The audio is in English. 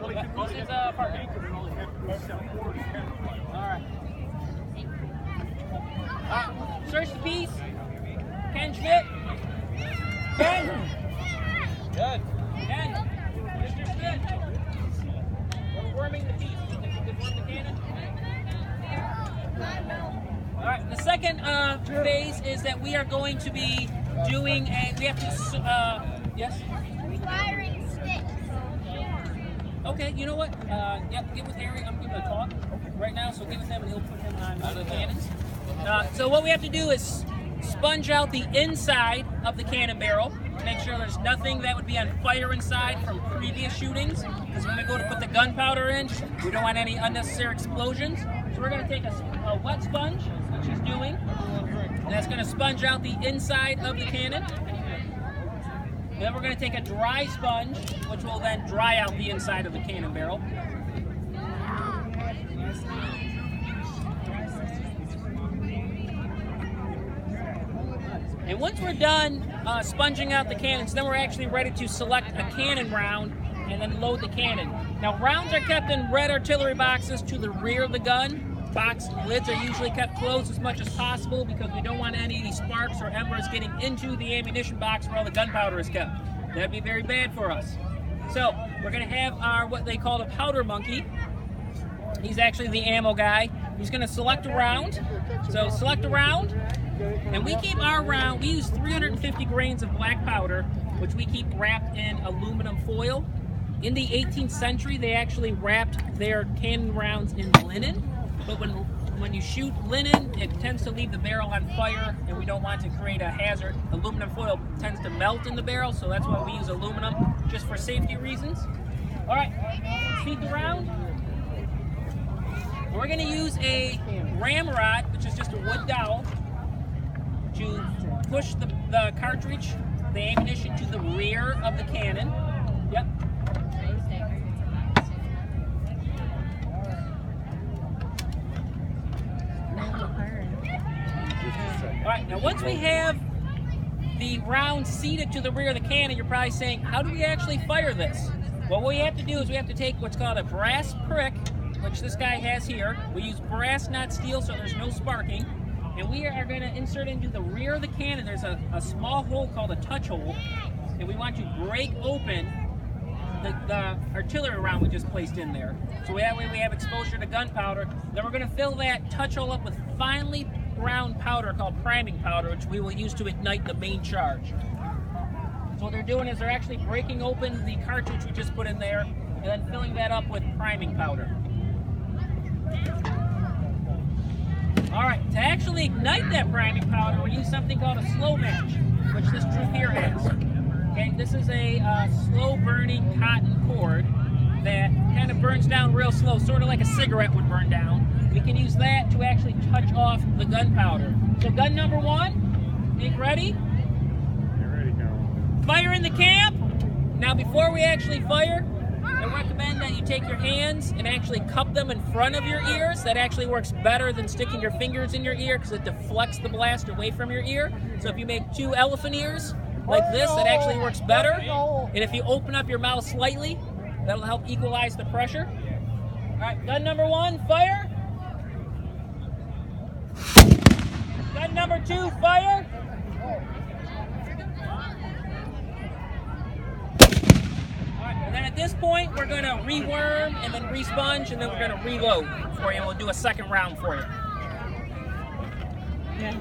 This is parking. Alright. Search the piece. Ken Schmidt. Ken. Good. Ken. Mr. Schmidt. We're worming the piece. You think you could worm the cannon? Alright, the second phase is that we are going to be doing we have to, yes? Firing sticks. Okay, you know what? Yep, get with Harry. I'm giving a talk right now, so get with him and he'll put him on the cannons. So what we have to do is sponge out the inside of the cannon barrel. Make sure there's nothing that would be on fire inside from previous shootings. Because when we go to put the gunpowder in, we don't want any unnecessary explosions. So we're going to take a wet sponge, which he's doing. And that's going to sponge out the inside of the cannon. Then we're going to take a dry sponge, which will then dry out the inside of the cannon barrel. And once we're done sponging out the cannons, then we're actually ready to select a cannon round and then load the cannon. Now, rounds are kept in red artillery boxes to the rear of the gun. Box lids are usually kept closed as much as possible because we don't want any sparks or embers getting into the ammunition box where all the gunpowder is kept. That'd be very bad for us. So we're going to have our what they call a powder monkey. He's actually the ammo guy. He's going to select a round. So select a round, and we keep our round. We use 350 grains of black powder, which we keep wrapped in aluminum foil. In the 18th century, they actually wrapped their cannon rounds in linen. But when you shoot linen, it tends to leave the barrel on fire, and we don't want to create a hazard. Aluminum foil tends to melt in the barrel, so that's why we use aluminum, just for safety reasons. All right, feed the round. We're going to use a ramrod, which is just a wood dowel, to push the cartridge, the ammunition, to the rear of the cannon. Yep. All right, now once we have the round seated to the rear of the cannon, you're probably saying, how do we actually fire this? Well, what we have to do is we have to take what's called a brass prick, which this guy has here. We use brass, not steel, so there's no sparking. And we are going to insert into the rear of the cannon. There's a small hole called a touch hole, and we want to break open the artillery round we just placed in there. So that way we have exposure to gunpowder. Then we're going to fill that touch hole up with finely ground powder called priming powder, which we will use to ignite the main charge. So what they're doing is they're actually breaking open the cartridge we just put in there and then filling that up with priming powder. All right, to actually ignite that priming powder, we use something called a slow match, which this troop here has. Okay, this is a slow-burning cotton cord that kind of burns down real slow, sort of like a cigarette would burn down. We can use that to actually touch off the gunpowder. So gun number one, make ready. Get ready, Canon. Fire in the camp. Now, before we actually fire, I recommend that you take your hands and actually cup them in front of your ears. That actually works better than sticking your fingers in your ear because it deflects the blast away from your ear. So if you make two elephant ears like this, that actually works better. And if you open up your mouth slightly, that'll help equalize the pressure. All right, gun number one, fire. Gun number two, fire. And then at this point, we're going to reworm and then responge, and then we're going to reload for you, and we'll do a second round for you. Yeah.